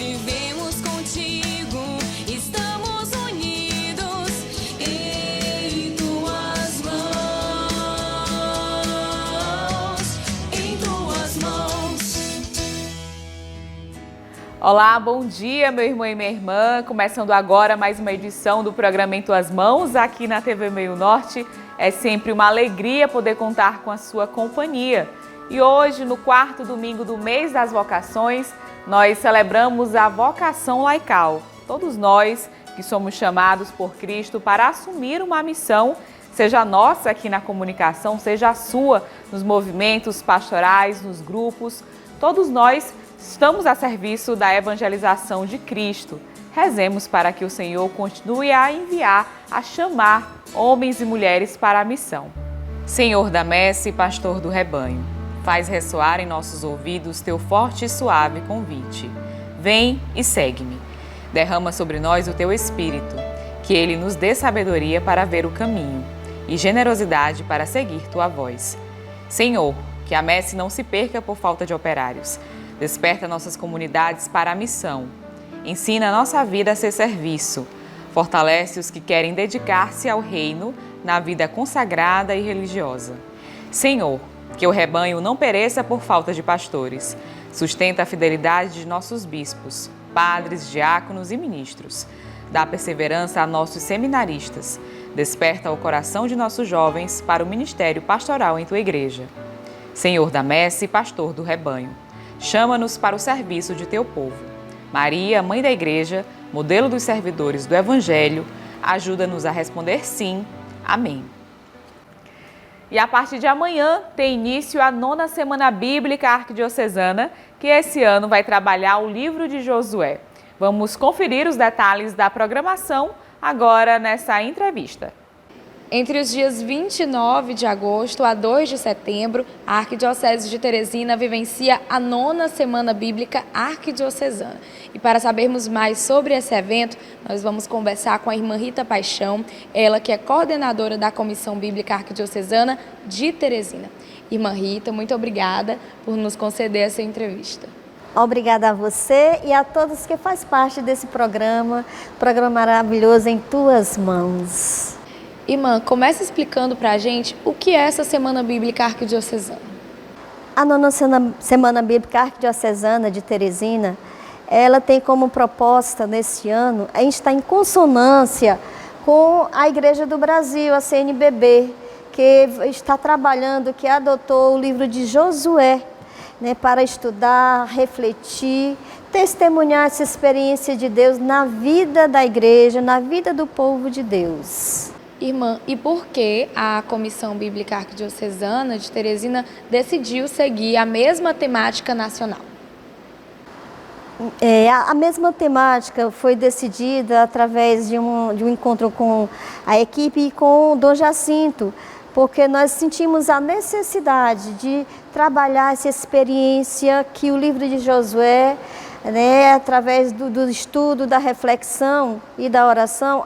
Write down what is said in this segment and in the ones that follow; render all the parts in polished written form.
vivemos contigo, estamos unidos em tuas mãos, em tuas mãos. Olá, bom dia, meu irmão e minha irmã. Começando agora mais uma edição do programa Em Tuas Mãos, aqui na TV Meio Norte. É sempre uma alegria poder contar com a sua companhia. E hoje, no quarto domingo do mês das vocações, nós celebramos a vocação laical. Todos nós que somos chamados por Cristo para assumir uma missão, seja a nossa aqui na comunicação, seja a sua nos movimentos pastorais, nos grupos, todos nós estamos a serviço da evangelização de Cristo. Rezemos para que o Senhor continue a enviar, a chamar homens e mulheres para a missão. Senhor da messe, pastor do rebanho, faz ressoar em nossos ouvidos teu forte e suave convite. Vem e segue-me. Derrama sobre nós o teu Espírito, que ele nos dê sabedoria para ver o caminho e generosidade para seguir tua voz. Senhor, que a messe não se perca por falta de operários. Desperta nossas comunidades para a missão. Ensina a nossa vida a ser serviço. Fortalece os que querem dedicar-se ao reino na vida consagrada e religiosa. Senhor, que o rebanho não pereça por falta de pastores. Sustenta a fidelidade de nossos bispos, padres, diáconos e ministros. Dá perseverança a nossos seminaristas. Desperta o coração de nossos jovens para o ministério pastoral em tua igreja. Senhor da messe, pastor do rebanho, chama-nos para o serviço de teu povo. Maria, mãe da igreja, modelo dos servidores do Evangelho, ajuda-nos a responder sim. Amém. E a partir de amanhã tem início a 9ª Semana Bíblica Arquidiocesana, que esse ano vai trabalhar o livro de Josué. Vamos conferir os detalhes da programação agora nessa entrevista. Entre os dias 29 de agosto a 2 de setembro, a Arquidiocese de Teresina vivencia a 9ª Semana Bíblica Arquidiocesana. E para sabermos mais sobre esse evento, nós vamos conversar com a irmã Rita Paixão, ela que é coordenadora da Comissão Bíblica Arquidiocesana de Teresina. Irmã Rita, muito obrigada por nos conceder essa entrevista. Obrigada a você e a todos que fazem parte desse programa maravilhoso Em Tuas Mãos. Irmã, comece explicando para a gente o que é essa Semana Bíblica Arquidiocesana. A 9ª Semana Bíblica Arquidiocesana de Teresina, ela tem como proposta neste ano, a gente está em consonância com a Igreja do Brasil, a CNBB, que está trabalhando, que adotou o livro de Josué, né, para estudar, refletir, testemunhar essa experiência de Deus na vida da igreja, na vida do povo de Deus. Irmã, e por que a Comissão Bíblica Arquidiocesana de Teresina decidiu seguir a mesma temática nacional? A mesma temática foi decidida através de um encontro com a equipe e com o Dom Jacinto, porque nós sentimos a necessidade de trabalhar essa experiência que o livro de Josué, né, através do estudo, da reflexão e da oração,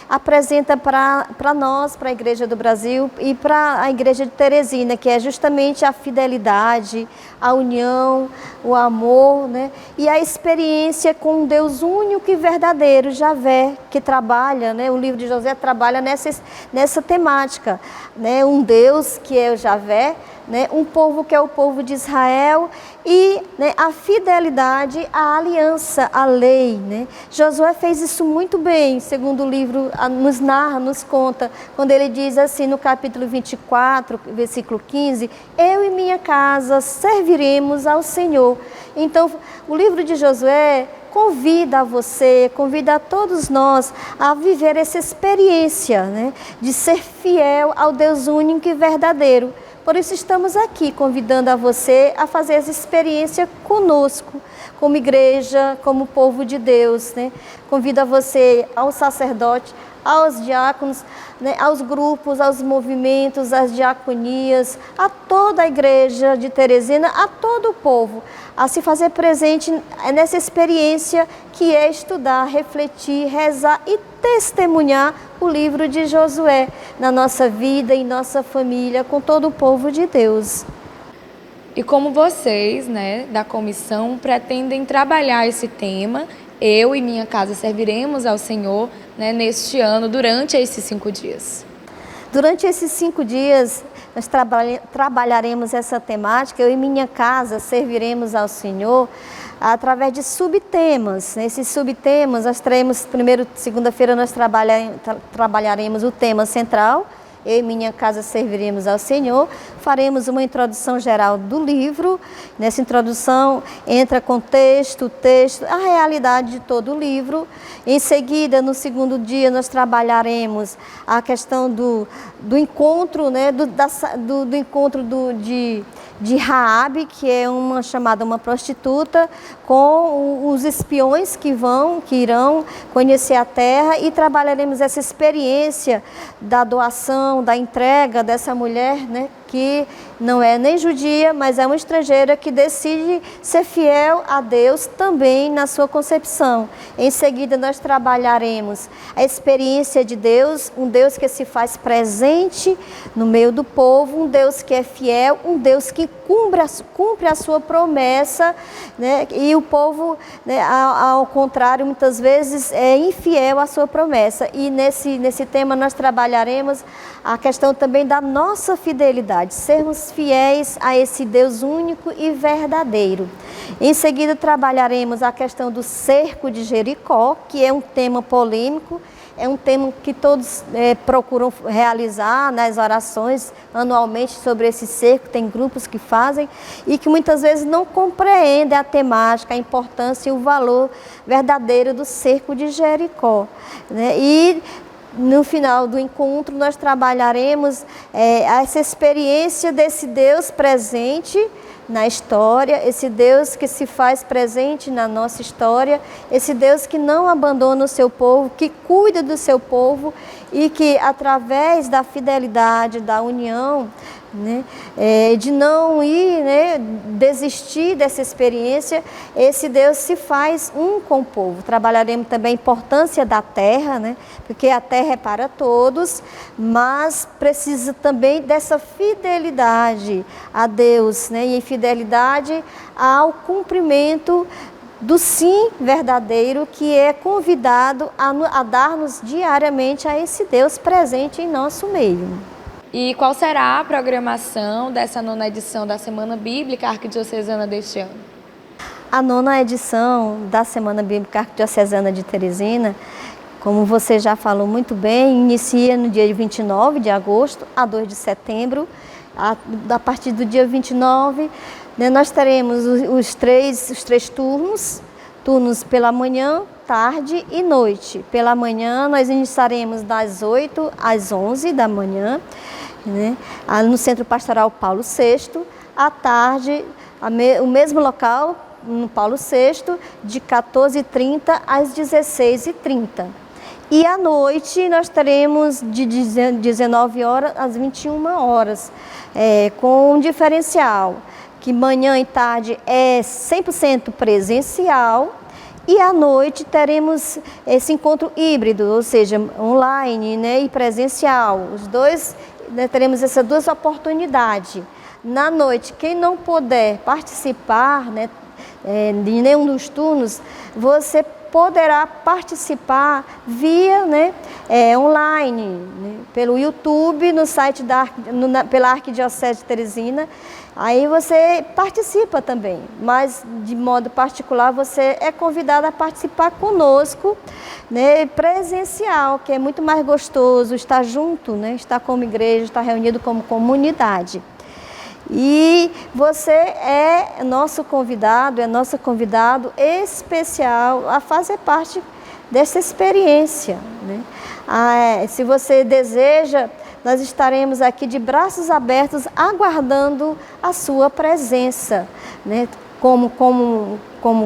apresenta para nós, para a Igreja do Brasil e para a Igreja de Teresina, que é justamente a fidelidade, a união, o amor, né, e a experiência com um Deus único e verdadeiro, Javé, que trabalha, né, o livro de Josué trabalha nessa temática, né, um Deus que é o Javé, né, um povo que é o povo de Israel e, né, a fidelidade, a aliança, a lei. Né? Josué fez isso muito bem, segundo o livro nos narra, nos conta, quando ele diz assim no capítulo 24, versículo 15, eu e minha casa serviremos ao Senhor. Então, o livro de Josué convida a você, convida a todos nós a viver essa experiência, né, de ser fiel ao Deus único e verdadeiro. Por isso estamos aqui convidando a você a fazer essa experiência conosco, como igreja, como povo de Deus, né? Convido a você, ao sacerdote, aos diáconos, né, aos grupos, aos movimentos, às diaconias, a toda a igreja de Teresina, a todo o povo, a se fazer presente nessa experiência que é estudar, refletir, rezar e testemunhar o livro de Josué na nossa vida, em nossa família, com todo o povo de Deus. E como vocês, né, da comissão, pretendem trabalhar esse tema, eu e minha casa serviremos ao Senhor, né, neste ano, durante esses 5 dias? Durante esses 5 dias, nós trabalharemos essa temática, eu e minha casa serviremos ao Senhor através de subtemas. Nesses subtemas, nós teremos, primeiro, segunda-feira, nós trabalharemos o tema central, eu e minha casa serviremos ao Senhor, faremos uma introdução geral do livro. Nessa introdução entra contexto, texto, a realidade de todo o livro. Em seguida, no segundo dia, nós trabalharemos a questão do encontro, né, do encontro de Raabe, que é uma prostituta, com os espiões que irão conhecer a terra, e trabalharemos essa experiência da doação, da entrega dessa mulher, né, que não é nem judia, mas é uma estrangeira que decide ser fiel a Deus também na sua concepção. Em seguida, nós trabalharemos a experiência de Deus, um Deus que se faz presente no meio do povo, um Deus que é fiel, um Deus que cumpre a sua promessa, né? E o povo, né, ao contrário, muitas vezes é infiel à sua promessa. E nesse tema nós trabalharemos a questão também da nossa fidelidade, sermos fiéis a esse Deus único e verdadeiro. Em seguida, trabalharemos a questão do cerco de Jericó, que é um tema polêmico, é um tema que todos procuram realizar nas orações anualmente sobre esse cerco. Tem grupos que fazem e que muitas vezes não compreendem a temática, a importância e o valor verdadeiro do cerco de Jericó, né? E no final do encontro nós trabalharemos essa experiência desse Deus presente na história, esse Deus que se faz presente na nossa história, esse Deus que não abandona o seu povo, que cuida do seu povo e que através da fidelidade, da união, né, de não ir, né, desistir dessa experiência, esse Deus se faz um com o povo. Trabalharemos também a importância da terra, né, porque a terra é para todos, mas precisa também dessa fidelidade a Deus, né, e fidelidade ao cumprimento do sim verdadeiro, que é convidado a dar-nos diariamente a esse Deus presente em nosso meio. E qual será a programação dessa 9ª edição da Semana Bíblica Arquidiocesana deste ano? A 9ª edição da Semana Bíblica Arquidiocesana de Teresina, como você já falou muito bem, inicia no dia 29 de agosto a 2 de setembro. A partir do dia 29, né, nós teremos os três turnos pela manhã, tarde e noite. Pela manhã nós iniciaremos das 8 às 11 da manhã, né, no Centro Pastoral Paulo VI. À tarde, o mesmo local, no Paulo VI, de 14h30 às 16h30. E à noite nós teremos de 19 horas às 21 horas, com um diferencial, que manhã e tarde é 100% presencial, e à noite teremos esse encontro híbrido, ou seja, online, né, e presencial. Os dois, né, teremos essas duas oportunidades. Na noite, quem não puder participar, né, de nenhum dos turnos, você poderá participar via, né, online, né, pelo YouTube, no site pela Arquidiocese de Teresina. Aí você participa também, mas de modo particular você é convidado a participar conosco, né, presencial, que é muito mais gostoso estar junto, né, estar como igreja, estar reunido como comunidade. E você é nosso convidado especial a fazer parte dessa experiência, né? Se você deseja, nós estaremos aqui de braços abertos aguardando a sua presença, né? Como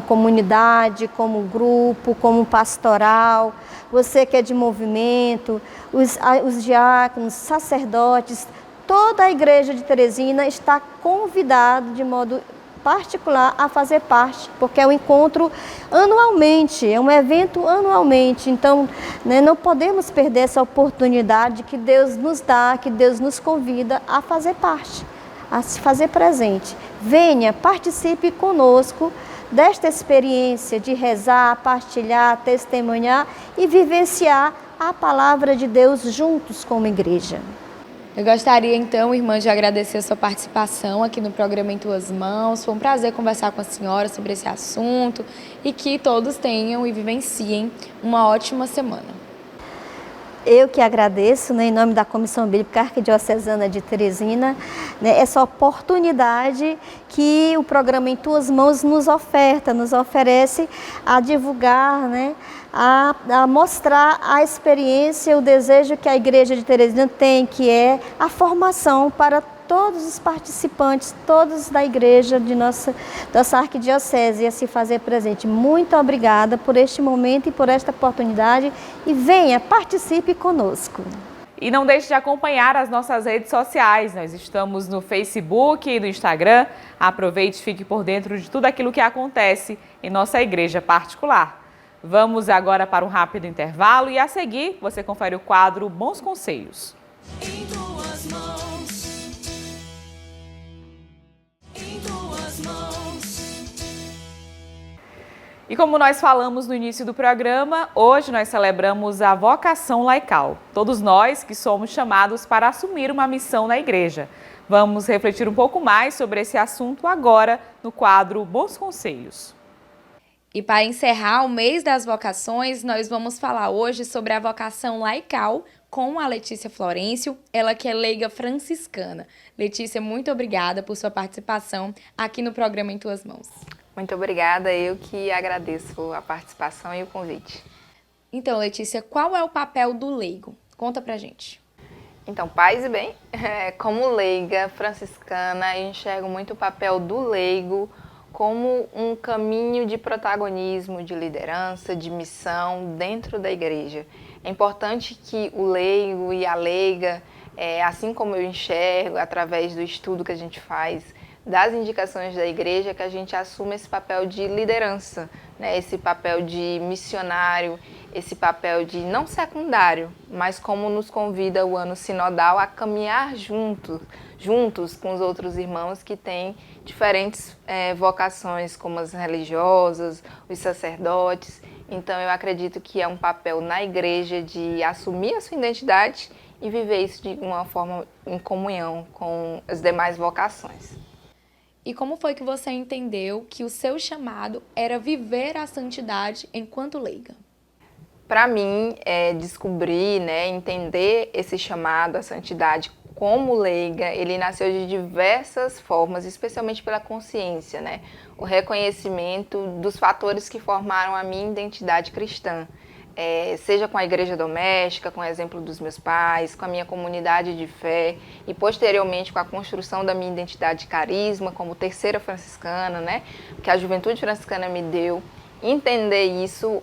comunidade, como grupo, como pastoral, você que é de movimento, os diáconos, sacerdotes, toda a igreja de Teresina está convidada de modo particular a fazer parte, porque é um encontro anualmente, é um evento anualmente. Então, né, não podemos perder essa oportunidade que Deus nos dá, que Deus nos convida a fazer parte, a se fazer presente. Venha, participe conosco desta experiência de rezar, partilhar, testemunhar e vivenciar a palavra de Deus juntos como igreja. Eu gostaria então, irmã, de agradecer a sua participação aqui no programa Em Tuas Mãos. Foi um prazer conversar com a senhora sobre esse assunto e que todos tenham e vivenciem uma ótima semana. Eu que agradeço, né, em nome da Comissão Bíblica Arquidiocesana de Teresina, né, essa oportunidade que o programa Em Tuas Mãos nos oferece a divulgar, né, a mostrar a experiência, o desejo que a Igreja de Teresina tem, que é a formação para todos os participantes, todos da igreja de nossa arquidiocese, a se fazer presente. Muito obrigada por este momento e por esta oportunidade e venha, participe conosco. E não deixe de acompanhar as nossas redes sociais. Nós estamos no Facebook e no Instagram. Aproveite e fique por dentro de tudo aquilo que acontece em nossa igreja particular. Vamos agora para um rápido intervalo e a seguir você confere o quadro Bons Conselhos. Em tuas mãos, em tuas mãos. E como nós falamos no início do programa, hoje nós celebramos a vocação laical. Todos nós que somos chamados para assumir uma missão na igreja. Vamos refletir um pouco mais sobre esse assunto agora no quadro Bons Conselhos. E para encerrar o mês das vocações, nós vamos falar hoje sobre a vocação laical com a Letícia Florencio, ela que é leiga franciscana. Letícia, muito obrigada por sua participação aqui no programa Em Tuas Mãos. Muito obrigada, eu que agradeço a participação e o convite. Então, Letícia, qual é o papel do leigo? Conta pra gente. Então, paz e bem, como leiga franciscana, eu enxergo muito o papel do leigo como um caminho de protagonismo, de liderança, de missão dentro da igreja. É importante que o leigo e a leiga, assim como eu enxergo através do estudo que a gente faz, das indicações da igreja, que a gente assuma esse papel de liderança, né? Esse papel de missionário, esse papel de não secundário, mas como nos convida o ano sinodal a caminhar juntos com os outros irmãos que têm diferentes vocações, como as religiosas, os sacerdotes. Então eu acredito que é um papel na igreja de assumir a sua identidade e viver isso de uma forma em comunhão com as demais vocações. E como foi que você entendeu que o seu chamado era viver a santidade enquanto leiga? Para mim, descobrir, entender esse chamado à santidade como leiga, ele nasceu de diversas formas, especialmente pela consciência, né? O reconhecimento dos fatores que formaram a minha identidade cristã. Seja com a igreja doméstica, com o exemplo dos meus pais, com a minha comunidade de fé e posteriormente com a construção da minha identidade de carisma como terceira franciscana, né, que a juventude franciscana me deu. Entender isso,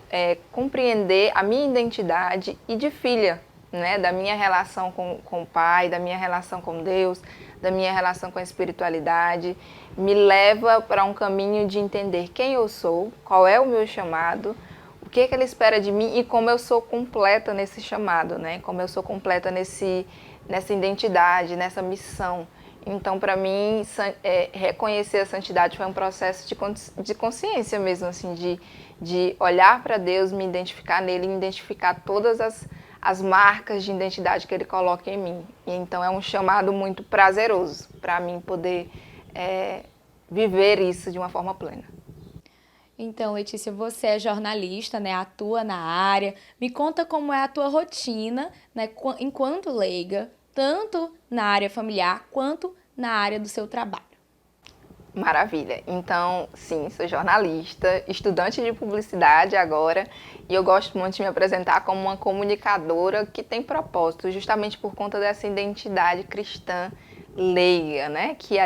compreender a minha identidade e de filha, né, da minha relação com o Pai, da minha relação com Deus, da minha relação com a espiritualidade, me leva para um caminho de entender quem eu sou, qual é o meu chamado, o que Ele espera de mim e como eu sou completa nesse chamado, né? Como eu sou completa nessa identidade, nessa missão. Então, para mim, reconhecer a santidade foi um processo de consciência mesmo, assim, de olhar para Deus, me identificar nele, me identificar todas as marcas de identidade que Ele coloca em mim. E, então, é um chamado muito prazeroso para mim poder viver isso de uma forma plena. Então, Letícia, você é jornalista, né? Atua na área. Me conta como é a tua rotina, né, enquanto leiga, tanto na área familiar quanto na área do seu trabalho. Maravilha. Então, sim, sou jornalista, estudante de publicidade agora, e eu gosto muito de me apresentar como uma comunicadora que tem propósito, justamente por conta dessa identidade cristã leiga, né, que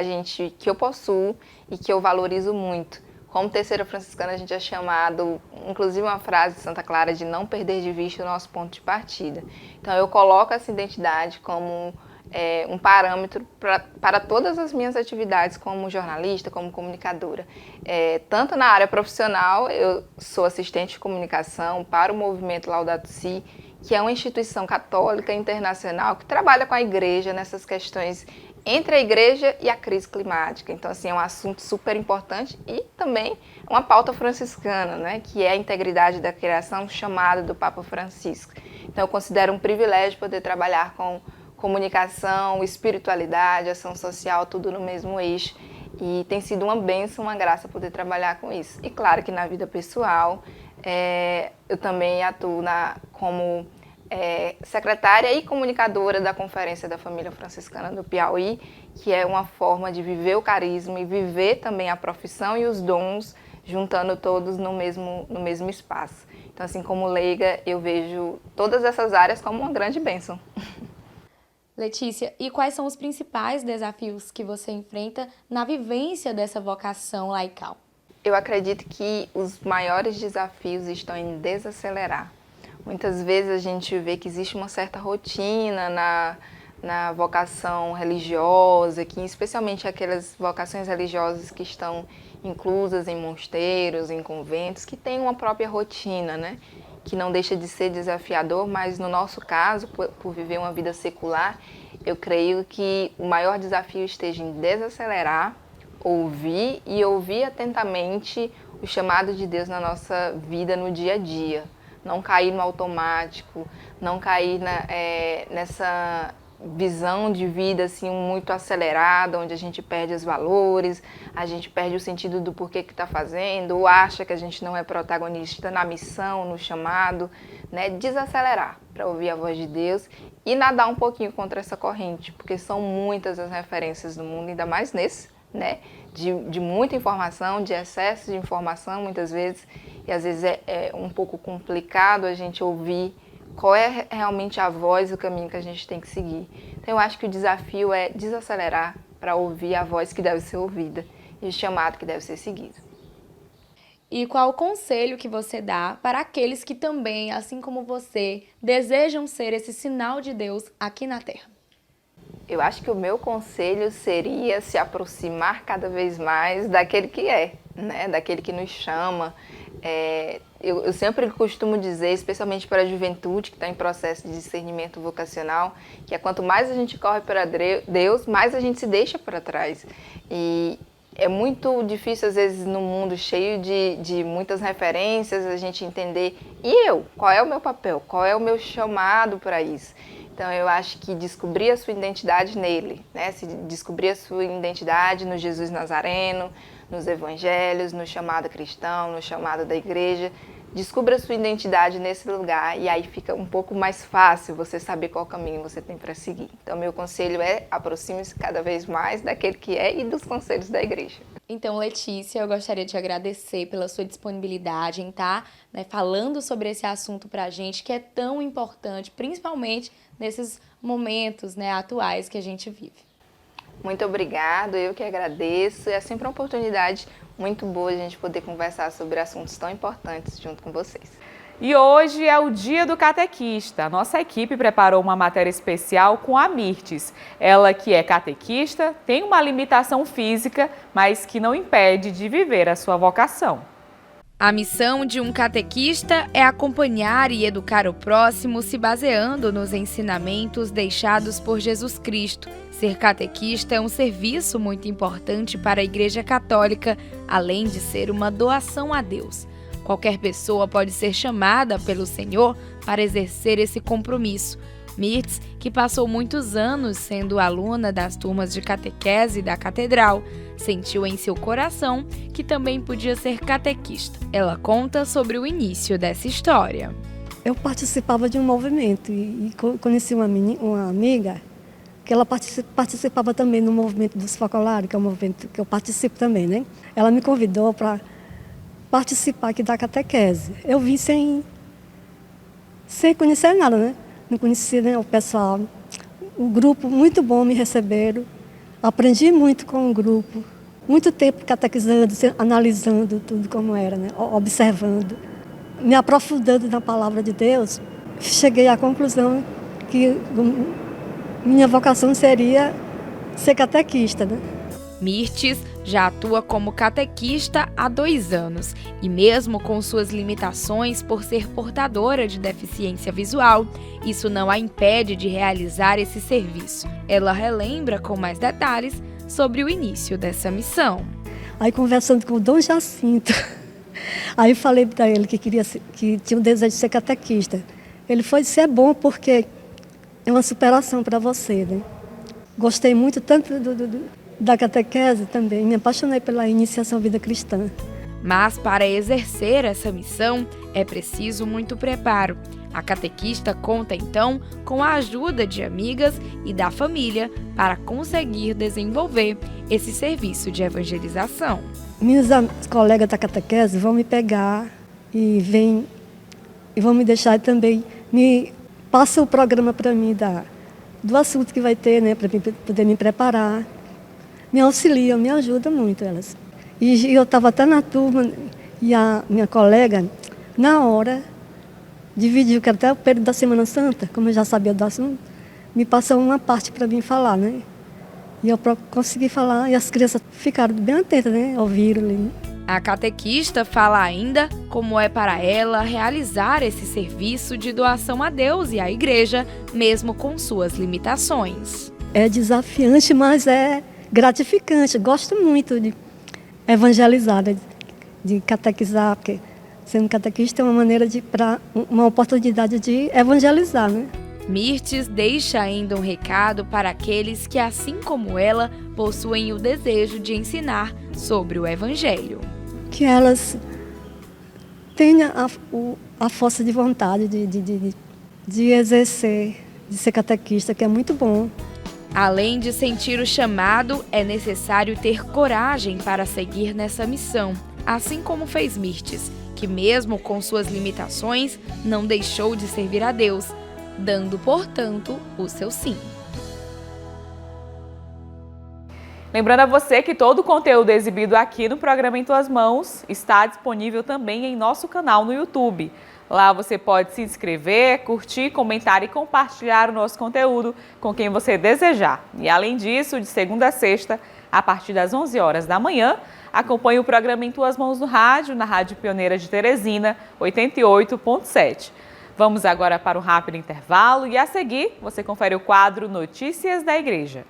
eu possuo e que eu valorizo muito. Como terceira franciscana, a gente é chamado, inclusive uma frase de Santa Clara, de não perder de vista o nosso ponto de partida. Então, eu coloco essa identidade como um parâmetro para todas as minhas atividades como jornalista, como comunicadora. Tanto na área profissional, eu sou assistente de comunicação para o movimento Laudato Si, que é uma instituição católica internacional que trabalha com a igreja nessas questões entre a igreja e a crise climática. Então, assim, é um assunto super importante e também uma pauta franciscana, né, que é a integridade da criação, chamada do Papa Francisco. Então, eu considero um privilégio poder trabalhar com comunicação, espiritualidade, ação social, tudo no mesmo eixo. E tem sido uma bênção, uma graça poder trabalhar com isso. E claro que na vida pessoal, eu também atuo como secretária e comunicadora da Conferência da Família Franciscana do Piauí, que é uma forma de viver o carisma e viver também a profissão e os dons, juntando todos no mesmo espaço. Então, assim, como leiga, eu vejo todas essas áreas como uma grande bênção. Letícia, e quais são os principais desafios que você enfrenta na vivência dessa vocação laical? Eu acredito que os maiores desafios estão em desacelerar. Muitas vezes a gente vê que existe uma certa rotina na vocação religiosa, que especialmente aquelas vocações religiosas que estão inclusas em mosteiros, em conventos, que têm uma própria rotina, né? Que não deixa de ser desafiador, mas no nosso caso, por viver uma vida secular, eu creio que o maior desafio esteja em desacelerar, ouvir atentamente o chamado de Deus na nossa vida no dia a dia. Não cair no automático, não cair nessa visão de vida assim, muito acelerada, onde a gente perde os valores, a gente perde o sentido do porquê que está fazendo, ou acha que a gente não é protagonista na missão, no chamado, né? Desacelerar para ouvir a voz de Deus e nadar um pouquinho contra essa corrente, porque são muitas as referências do mundo, ainda mais nesse, né? De muita informação, de excesso de informação muitas vezes, e às vezes é um pouco complicado a gente ouvir qual é realmente a voz e o caminho que a gente tem que seguir. Então eu acho que o desafio é desacelerar para ouvir a voz que deve ser ouvida e o chamado que deve ser seguido. E qual o conselho que você dá para aqueles que também, assim como você, desejam ser esse sinal de Deus aqui na Terra? Eu acho que o meu conselho seria se aproximar cada vez mais daquele que é, né? Daquele que nos chama. Eu sempre costumo dizer, especialmente para a juventude que está em processo de discernimento vocacional, que quanto mais a gente corre para Deus, mais a gente se deixa para trás. E é muito difícil, às vezes, num mundo cheio de muitas referências, a gente entender, e eu? Qual é o meu papel? Qual é o meu chamado para isso? Então, eu acho que descobrir a sua identidade nele, né? Se descobrir a sua identidade no Jesus Nazareno, nos evangelhos, no chamado cristão, no chamado da igreja. Descubra a sua identidade nesse lugar e aí fica um pouco mais fácil você saber qual caminho você tem para seguir. Então, meu conselho é aproxime-se cada vez mais daquele que é e dos conselhos da igreja. Então, Letícia, eu gostaria de agradecer pela sua disponibilidade em estar falando sobre esse assunto para a gente, que é tão importante, principalmente nesses momentos atuais que a gente vive. Muito obrigado, eu que agradeço. É sempre uma oportunidade muito boa a gente poder conversar sobre assuntos tão importantes junto com vocês. E hoje é o Dia do Catequista. A nossa equipe preparou uma matéria especial com a Mirtes. Ela que é catequista, tem uma limitação física, mas que não impede de viver a sua vocação. A missão de um catequista é acompanhar e educar o próximo se baseando nos ensinamentos deixados por Jesus Cristo. Ser catequista é um serviço muito importante para a Igreja Católica, além de ser uma doação a Deus. Qualquer pessoa pode ser chamada pelo Senhor para exercer esse compromisso. Mirtes, que passou muitos anos sendo aluna das turmas de catequese da Catedral, sentiu em seu coração que também podia ser catequista. Ela conta sobre o início dessa história. Eu participava de um movimento e conheci uma amiga que ela participava também no movimento dos focolares, que é um movimento que eu participo também, né? Ela me convidou para participar aqui da catequese. Eu vim sem conhecer nada, né? Não conhecia, né, o pessoal. O grupo muito bom, me receberam. Aprendi muito com o grupo. Muito tempo catequizando, analisando tudo como era, né? Observando. Me aprofundando na palavra de Deus. Cheguei à conclusão que minha vocação seria ser catequista, né? Mirtes já atua como catequista há 2 anos e mesmo com suas limitações por ser portadora de deficiência visual, isso não a impede de realizar esse serviço. Ela relembra com mais detalhes sobre o início dessa missão. Aí conversando com o Dom Jacinto, aí falei para ele que tinha um desejo de ser catequista. Ele foi, isso é bom porque é uma superação para você, né? Gostei muito tanto da catequese também, me apaixonei pela iniciação à vida cristã. Mas para exercer essa missão é preciso muito preparo. A catequista conta então com a ajuda de amigas e da família para conseguir desenvolver esse serviço de evangelização. Minhas colegas da catequese vão me pegar e vão me deixar também, passa o programa para mim do assunto que vai ter, né, para poder me preparar. Me auxiliam, me ajudam muito elas. E eu estava até na turma e a minha colega, na hora, dividiu, que até o período da Semana Santa, como eu já sabia do assunto, me passou uma parte para mim falar, né? E eu consegui falar e as crianças ficaram bem atentas, né? Ouviram ali. A catequista fala ainda como é para ela realizar esse serviço de doação a Deus e à igreja, mesmo com suas limitações. É desafiante, mas é gratificante. Gosto muito de evangelizar, de catequizar, porque sendo catequista é uma maneira uma oportunidade de evangelizar, né? Mirtes deixa ainda um recado para aqueles que, assim como ela, possuem o desejo de ensinar sobre o Evangelho. Que elas tenham a força de vontade de exercer, de ser catequista, que é muito bom. Além de sentir o chamado, é necessário ter coragem para seguir nessa missão, assim como fez Mirtes, que mesmo com suas limitações, não deixou de servir a Deus, dando, portanto, o seu sim. Lembrando a você que todo o conteúdo exibido aqui no programa Em Tuas Mãos está disponível também em nosso canal no YouTube. Lá você pode se inscrever, curtir, comentar e compartilhar o nosso conteúdo com quem você desejar. E além disso, de segunda a sexta, a partir das 11 horas da manhã, acompanhe o programa Em Tuas Mãos no rádio, na Rádio Pioneira de Teresina, 88.7. Vamos agora para um rápido intervalo e a seguir você confere o quadro Notícias da Igreja.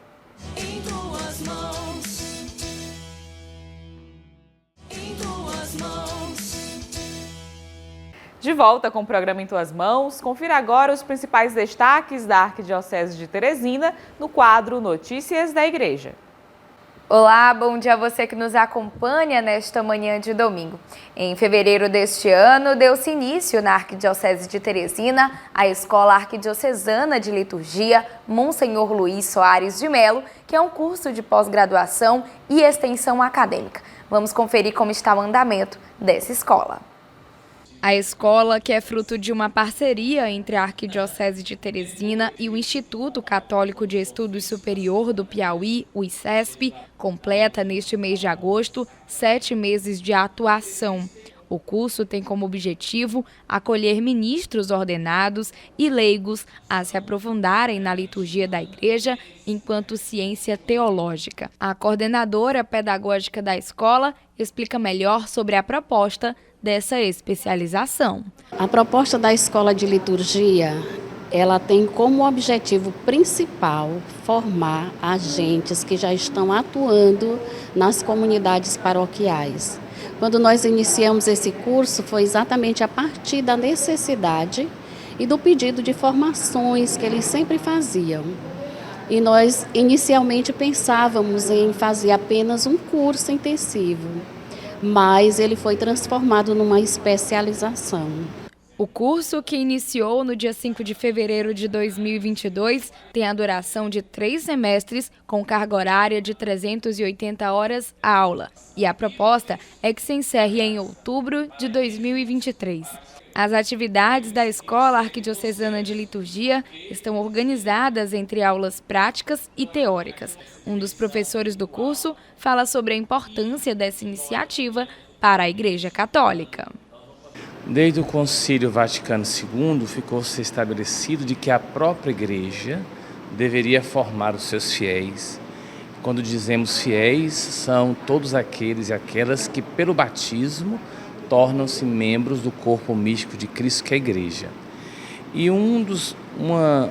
Em tuas mãos. Em tuas mãos. De volta com o programa Em Tuas Mãos, confira agora os principais destaques da Arquidiocese de Teresina no quadro Notícias da Igreja. Olá, bom dia a você que nos acompanha nesta manhã de domingo. Em fevereiro deste ano, deu-se início na Arquidiocese de Teresina a Escola Arquidiocesana de Liturgia Monsenhor Luiz Soares de Melo, que é um curso de pós-graduação e extensão acadêmica. Vamos conferir como está o andamento dessa escola. A escola, que é fruto de uma parceria entre a Arquidiocese de Teresina e o Instituto Católico de Estudos Superior do Piauí, o ICESP, completa neste mês de agosto 7 meses de atuação. O curso tem como objetivo acolher ministros ordenados e leigos a se aprofundarem na liturgia da Igreja enquanto ciência teológica. A coordenadora pedagógica da escola explica melhor sobre a proposta dessa especialização. A proposta da Escola de Liturgia, ela tem como objetivo principal formar agentes que já estão atuando nas comunidades paroquiais. Quando nós iniciamos esse curso, foi exatamente a partir da necessidade e do pedido de formações que eles sempre faziam. E nós inicialmente pensávamos em fazer apenas um curso intensivo, mas ele foi transformado numa especialização. O curso, que iniciou no dia 5 de fevereiro de 2022, tem a duração de 3 semestres, com carga horária de 380 horas a aula. E a proposta é que se encerre em outubro de 2023. As atividades da Escola Arquidiocesana de Liturgia estão organizadas entre aulas práticas e teóricas. Um dos professores do curso fala sobre a importância dessa iniciativa para a Igreja Católica. Desde o Concílio Vaticano II, ficou-se estabelecido de que a própria Igreja deveria formar os seus fiéis, Quando dizemos fiéis, são todos aqueles e aquelas que, pelo batismo, tornam-se membros do corpo místico de Cristo, que é a Igreja. E uma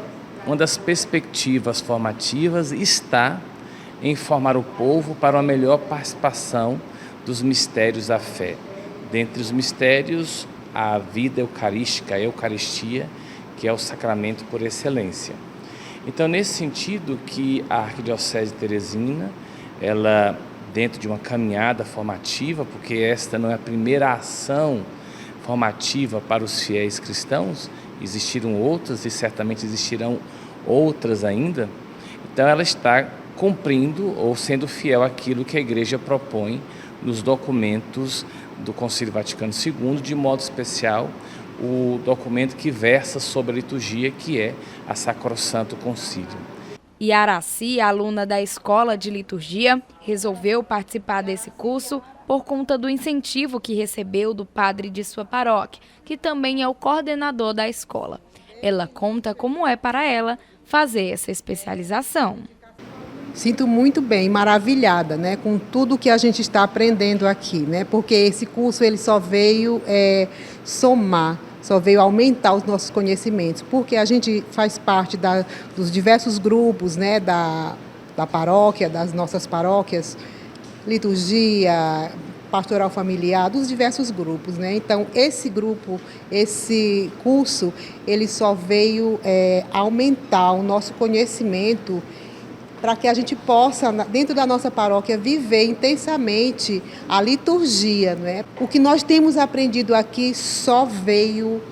das perspectivas formativas está em formar o povo para uma melhor participação dos mistérios da fé. Dentre os mistérios, a vida eucarística, a Eucaristia, que é o sacramento por excelência. Então, nesse sentido que a Arquidiocese de Teresina, ela, dentro de uma caminhada formativa, porque esta não é a primeira ação formativa para os fiéis cristãos, existiram outras e certamente existirão outras ainda, então ela está cumprindo ou sendo fiel àquilo que a Igreja propõe nos documentos do Concílio Vaticano II, de modo especial o documento que versa sobre a liturgia, que é a Sacrosanto Concílio. E Araci, aluna da Escola de Liturgia, resolveu participar desse curso por conta do incentivo que recebeu do padre de sua paróquia, que também é o coordenador da escola. Ela conta como é para ela fazer essa especialização. Sinto muito bem, maravilhada, né, com tudo que a gente está aprendendo aqui, né, porque esse curso ele só veio somar, só veio aumentar os nossos conhecimentos, porque a gente faz parte dos diversos grupos, né, da paróquia, das nossas paróquias, liturgia, pastoral familiar, dos diversos grupos, né? Então, esse curso, ele só veio aumentar o nosso conhecimento para que a gente possa, dentro da nossa paróquia, viver intensamente a liturgia, né? O que nós temos aprendido aqui só veio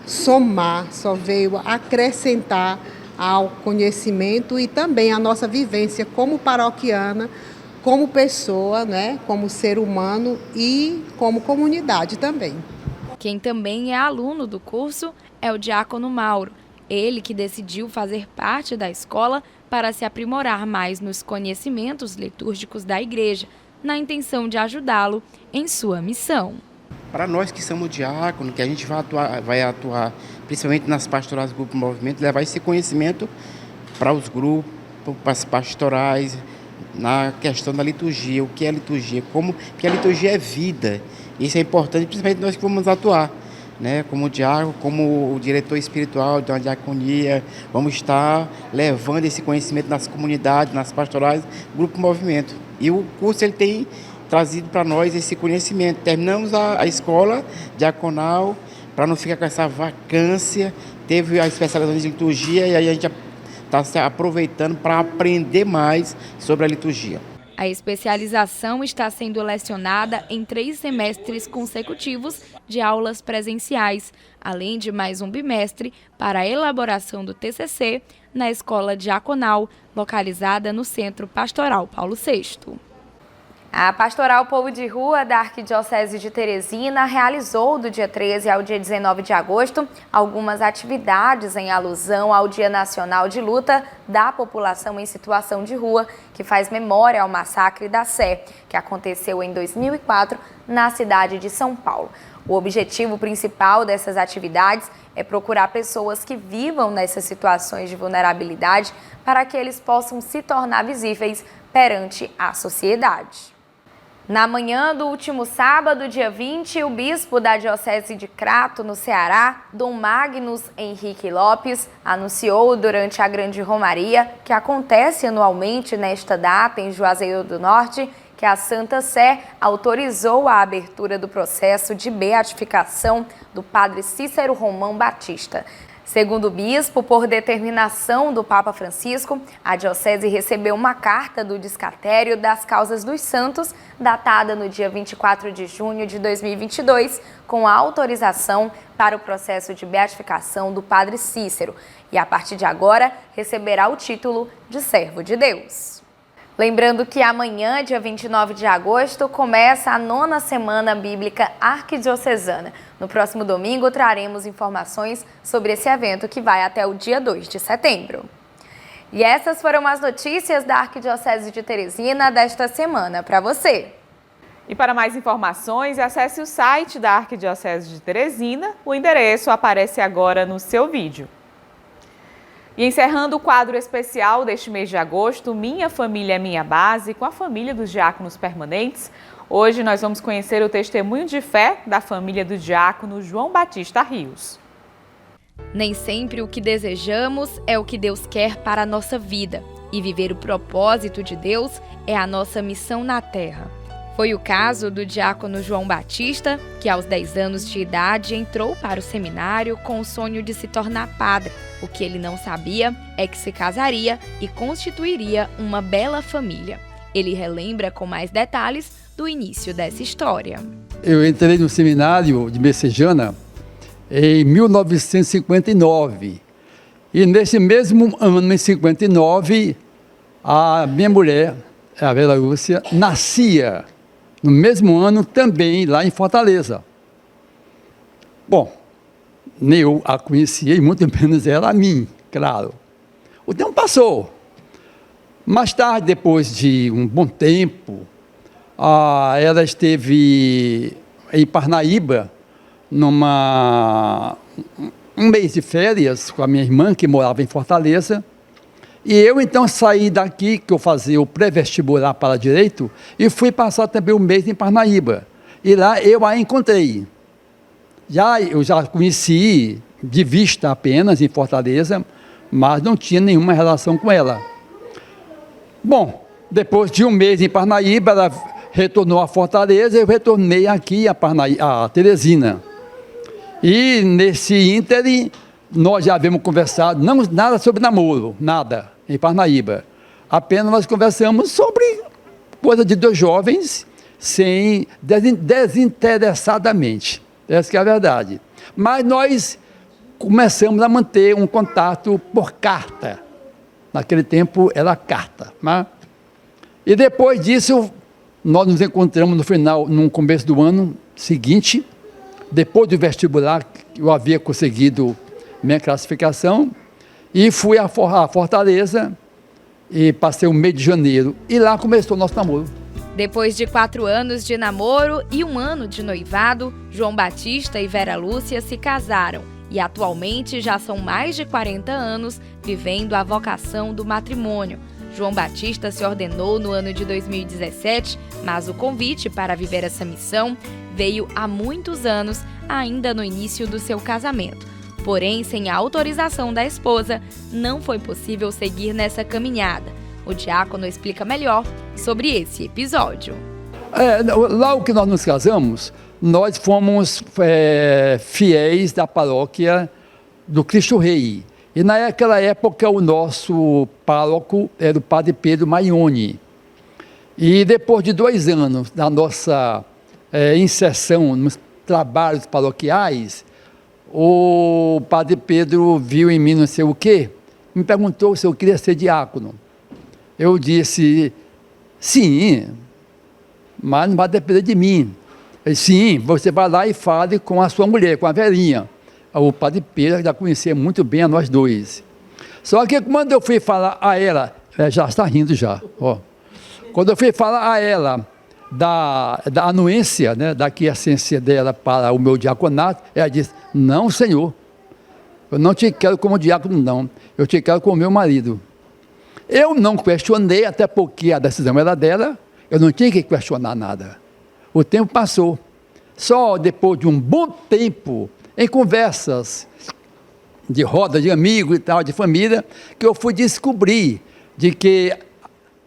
somar, só veio acrescentar ao conhecimento e também à nossa vivência como paroquiana, como pessoa, né? Como ser humano e como comunidade também. Quem também é aluno do curso é o diácono Mauro, ele que decidiu fazer parte da escola para se aprimorar mais nos conhecimentos litúrgicos da Igreja, na intenção de ajudá-lo em sua missão. Para nós que somos diáconos, que a gente vai atuar principalmente nas pastorais do Grupo Movimento, levar esse conhecimento para os grupos, para as pastorais, na questão da liturgia, o que é liturgia, que a liturgia é vida. Isso é importante, principalmente nós que vamos atuar, né? Como diácono, como o diretor espiritual da diaconia, vamos estar levando esse conhecimento nas comunidades, nas pastorais, Grupo Movimento. E o curso ele tem trazido para nós esse conhecimento. Terminamos a escola diaconal, para não ficar com essa vacância, teve a especialização de liturgia e aí a gente está se aproveitando para aprender mais sobre a liturgia. A especialização está sendo lecionada em 3 semestres consecutivos de aulas presenciais, além de mais um bimestre para a elaboração do TCC na Escola Diaconal, localizada no Centro Pastoral Paulo VI. A Pastoral Povo de Rua da Arquidiocese de Teresina realizou do dia 13 ao dia 19 de agosto algumas atividades em alusão ao Dia Nacional de Luta da População em Situação de Rua, que faz memória ao massacre da Sé, que aconteceu em 2004 na cidade de São Paulo. O objetivo principal dessas atividades é procurar pessoas que vivam nessas situações de vulnerabilidade para que eles possam se tornar visíveis perante a sociedade. Na manhã do último sábado, dia 20, o bispo da Diocese de Crato, no Ceará, Dom Magnus Henrique Lopes, anunciou durante a Grande Romaria, que acontece anualmente nesta data em Juazeiro do Norte, que a Santa Sé autorizou a abertura do processo de beatificação do padre Cícero Romão Batista. Segundo o bispo, por determinação do Papa Francisco, a diocese recebeu uma carta do Descatério das Causas dos Santos, datada no dia 24 de junho de 2022, com a autorização para o processo de beatificação do padre Cícero, e a partir de agora receberá o título de servo de Deus. Lembrando que amanhã, dia 29 de agosto, começa a 9ª Semana Bíblica Arquidiocesana. No próximo domingo, traremos informações sobre esse evento que vai até o dia 2 de setembro. E essas foram as notícias da Arquidiocese de Teresina desta semana para você. E para mais informações, acesse o site da Arquidiocese de Teresina. O endereço aparece agora no seu vídeo. E encerrando o quadro especial deste mês de agosto, Minha Família é Minha Base, com a família dos diáconos permanentes, hoje nós vamos conhecer o testemunho de fé da família do diácono João Batista Rios. Nem sempre o que desejamos é o que Deus quer para a nossa vida, e viver o propósito de Deus é a nossa missão na terra. Foi o caso do diácono João Batista, que aos 10 anos de idade entrou para o seminário com o sonho de se tornar padre. O que ele não sabia é que se casaria e constituiria uma bela família. Ele relembra com mais detalhes do início dessa história. Eu entrei no seminário de Messejana em 1959. E nesse mesmo ano, em 59, a minha mulher, a Vera Lúcia, nascia no mesmo ano também lá em Fortaleza. Bom, nem eu a conhecia e muito menos ela a mim, claro. O tempo passou. Mais tarde, depois de um bom tempo, ela esteve em Parnaíba, um mês de férias com a minha irmã, que morava em Fortaleza. E eu, então, saí daqui, que eu fazia o pré-vestibular para Direito, e fui passar também um mês em Parnaíba. E lá eu a encontrei. Eu já conheci de vista apenas em Fortaleza, mas não tinha nenhuma relação com ela. Bom, depois de um mês em Parnaíba, ela retornou a Fortaleza, eu retornei aqui a Teresina. E nesse ínterim, nós já havíamos conversado, nada sobre namoro, nada, em Parnaíba. Apenas nós conversamos sobre coisa de dois jovens, desinteressadamente. Essa que é a verdade. Mas nós começamos a manter um contato por carta. Naquele tempo era carta. Né? E depois disso, nós nos encontramos no começo do ano seguinte, depois do vestibular, eu havia conseguido minha classificação, e fui a Fortaleza e passei o mês de janeiro. E lá começou o nosso namoro. Depois de 4 anos de namoro e 1 ano de noivado, João Batista e Vera Lúcia se casaram e atualmente já são mais de 40 anos vivendo a vocação do matrimônio. João Batista se ordenou no ano de 2017, mas o convite para viver essa missão veio há muitos anos, ainda no início do seu casamento. Porém, sem a autorização da esposa, não foi possível seguir nessa caminhada. O diácono explica melhor sobre esse episódio. Lá que nós nos casamos, nós fomos fiéis da paróquia do Cristo Rei. E naquela época o nosso pároco era o padre Pedro Maione. E depois de 2 anos da nossa inserção nos trabalhos paroquiais, o padre Pedro viu em mim não sei o quê, me perguntou se eu queria ser diácono. Eu disse, sim, mas não vai depender de mim. Ele disse, sim, você vai lá e fale com a sua mulher, com a velhinha. O padre Pedro já conhecia muito bem a nós dois. Só que quando eu fui falar a ela, já está rindo já, ó. Quando eu fui falar a ela da anuência, né, da aquiescência dela para o meu diaconato, ela disse, não, senhor, eu não te quero como diácono, não, eu te quero como meu marido. Eu não questionei, até porque a decisão era dela, eu não tinha que questionar nada. O tempo passou. Só depois de um bom tempo, em conversas de roda de amigos e tal, de família, que eu fui descobrir de que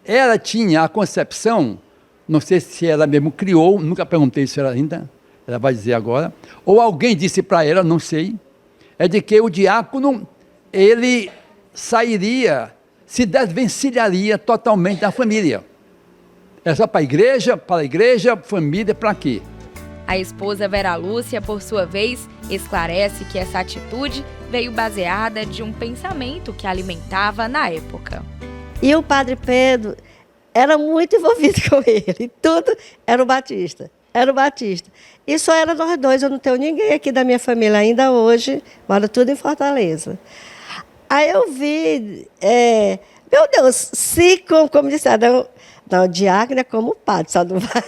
ela tinha a concepção, não sei se ela mesmo criou, nunca perguntei se ela ainda, ela vai dizer agora, ou alguém disse para ela, não sei, é de que o diácono, ele sairia, se desvencilharia totalmente da família. É só para a igreja, família, para quê? A esposa Vera Lúcia, por sua vez, esclarece que essa atitude veio baseada de um pensamento que alimentava na época. E o padre Pedro era muito envolvido com ele, tudo era o Batista. E só era nós dois, eu não tenho ninguém aqui da minha família ainda hoje, mora tudo em Fortaleza. Aí eu vi, meu Deus, se, como disseram, não, o diácono é como o padre, só não vai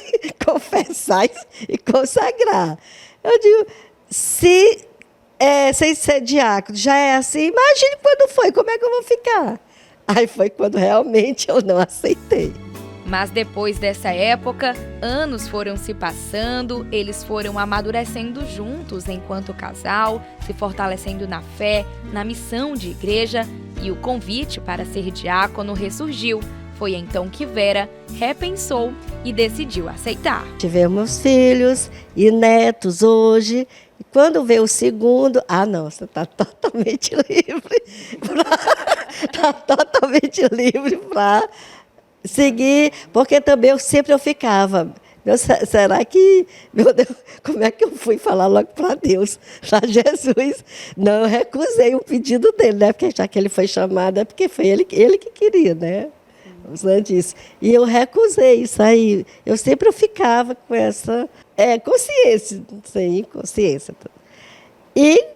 confessar e consagrar. Eu digo, se sem ser diácono, já é assim, imagine quando foi, como é que eu vou ficar? Aí foi quando realmente eu não aceitei. Mas depois dessa época, anos foram se passando, eles foram amadurecendo juntos enquanto casal, se fortalecendo na fé, na missão de igreja, e o convite para ser diácono ressurgiu. Foi então que Vera repensou e decidiu aceitar. Tivemos filhos e netos hoje. E quando veio o segundo, não, você está totalmente livre. Está totalmente livre para seguir, porque também eu ficava. Será que, meu Deus, como é que eu fui falar logo para Deus, para Jesus? Não, eu recusei o pedido dele, né? Porque já que ele foi chamado, é porque foi ele que queria, né? Disso. E eu recusei isso aí. Eu sempre ficava com essa consciência, sem consciência. E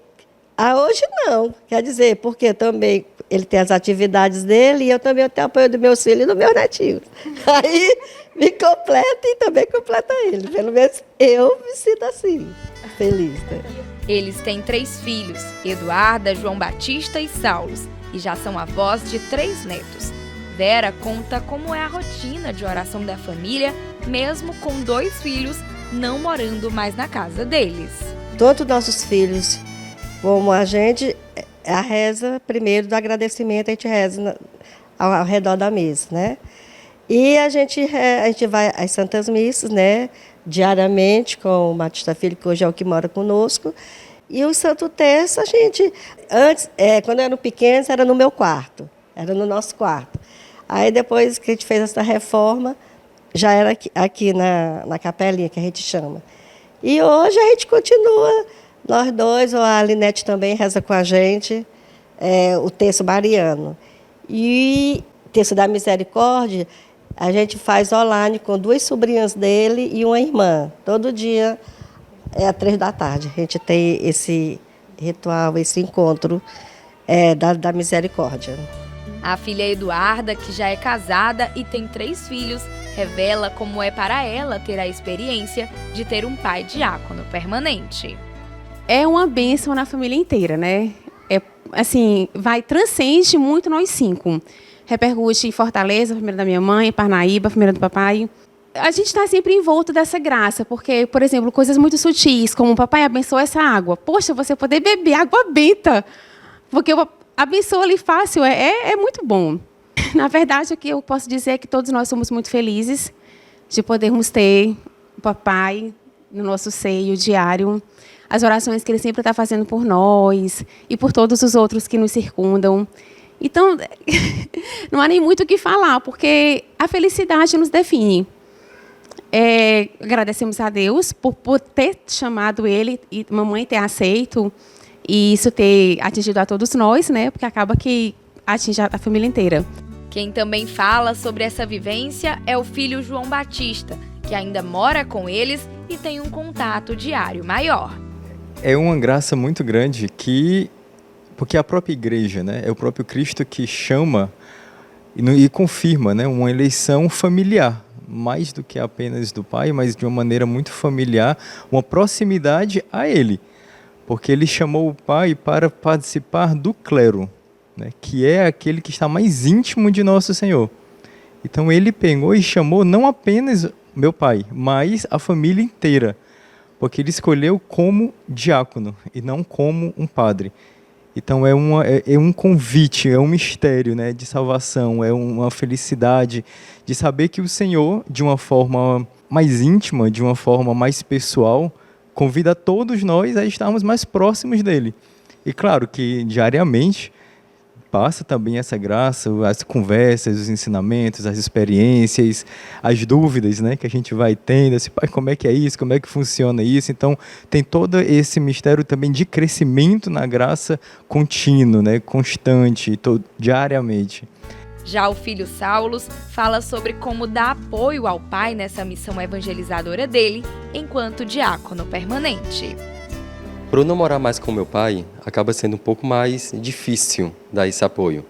hoje não, quer dizer, porque também ele tem as atividades dele e eu também tenho apoio dos meus filhos e dos meus netinhos. Aí me completa e também completa ele. Pelo menos eu me sinto assim, feliz. Né? Eles têm 3 filhos, Eduarda, João Batista e Saulos, e já são avós de 3 netos. Vera conta como é a rotina de oração da família, mesmo com 2 filhos não morando mais na casa deles. Todos nossos filhos, como a gente, a reza primeiro do agradecimento, a gente reza ao redor da mesa, né? E a gente vai às Santas Missas, né? Diariamente com o Batista Filho, que hoje é o que mora conosco. E o Santo Terço, a gente, antes, quando eram pequenos, era no meu quarto, era no nosso quarto. Aí depois que a gente fez essa reforma, já era aqui na capelinha, que a gente chama. E hoje a gente continua, nós dois, a Alinete também reza com a gente, o terço mariano. E o terço da misericórdia, a gente faz online com 2 sobrinhas dele e uma irmã. Todo dia, às 3 da tarde, a gente tem esse ritual, esse encontro da misericórdia. A filha Eduarda, que já é casada e tem 3 filhos, revela como é para ela ter a experiência de ter um pai diácono permanente. É uma bênção na família inteira, né? Transcende muito nós 5. Repercute em Fortaleza, a família da minha mãe, Parnaíba, a família do papai. A gente está sempre envolto dessa graça, porque, por exemplo, coisas muito sutis, como o papai abençoou essa água. Poxa, você poder beber água benta, porque abençoa ali fácil, é muito bom. Na verdade, o que eu posso dizer é que todos nós somos muito felizes de podermos ter o papai no nosso seio diário, as orações que ele sempre está fazendo por nós e por todos os outros que nos circundam. Então, não há nem muito o que falar, porque a felicidade nos define. Agradecemos a Deus por ter chamado ele e mamãe ter aceito, e isso ter atingido a todos nós, né? Porque acaba que atinge a família inteira. Quem também fala sobre essa vivência é o filho João Batista, que ainda mora com eles e tem um contato diário maior. É uma graça muito grande porque a própria igreja, né? É o próprio Cristo que chama e confirma, né? Uma eleição familiar, mais do que apenas do Pai, mas de uma maneira muito familiar, uma proximidade a Ele. Porque ele chamou o Pai para participar do clero, né, que é aquele que está mais íntimo de nosso Senhor. Então ele pegou e chamou não apenas meu pai, mas a família inteira, porque ele escolheu como diácono e não como um padre. Então é um convite, é um mistério, né, de salvação, é uma felicidade de saber que o Senhor, de uma forma mais íntima, de uma forma mais pessoal, convida todos nós a estarmos mais próximos dele. E claro que diariamente passa também essa graça, as conversas, os ensinamentos, as experiências, as dúvidas, né, que a gente vai tendo, assim, pai, como é que é isso, como é que funciona isso. Então tem todo esse mistério também de crescimento na graça contínuo, né, constante, diariamente. Já o filho Saulos fala sobre como dar apoio ao pai nessa missão evangelizadora dele, enquanto diácono permanente. Por eu não morar mais com meu pai, acaba sendo um pouco mais difícil dar esse apoio.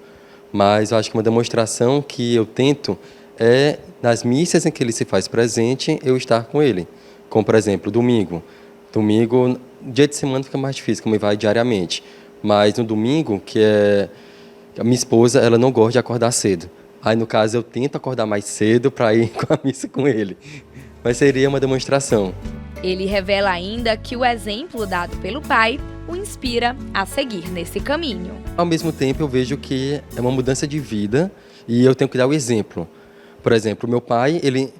Mas eu acho que uma demonstração que eu tento é, nas missas em que ele se faz presente, eu estar com ele. Como, por exemplo, domingo. Domingo dia de semana fica mais difícil, como vai diariamente. Mas no domingo, a minha esposa, ela não gosta de acordar cedo. Aí, no caso, eu tento acordar mais cedo para ir com a missa com ele. Mas seria uma demonstração. Ele revela ainda que o exemplo dado pelo pai o inspira a seguir nesse caminho. Ao mesmo tempo, eu vejo que é uma mudança de vida e eu tenho que dar o exemplo. Por exemplo, meu pai, ele,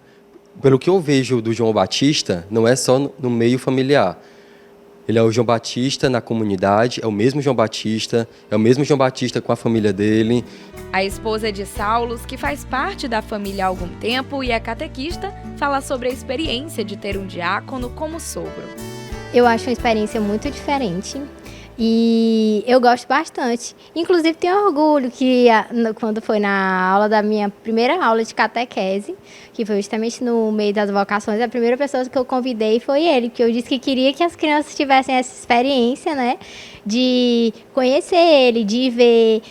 pelo que eu vejo do João Batista, não é só no meio familiar. Ele é o João Batista na comunidade, é o mesmo João Batista com a família dele. A esposa de Saulos, que faz parte da família há algum tempo e é catequista, fala sobre a experiência de ter um diácono como sogro. Eu acho uma experiência muito diferente e eu gosto bastante. Inclusive tenho orgulho que quando foi na aula da minha primeira aula de catequese, que foi justamente no meio das vocações, a primeira pessoa que eu convidei foi ele, que eu disse que queria que as crianças tivessem essa experiência, né, de conhecer ele, de ver,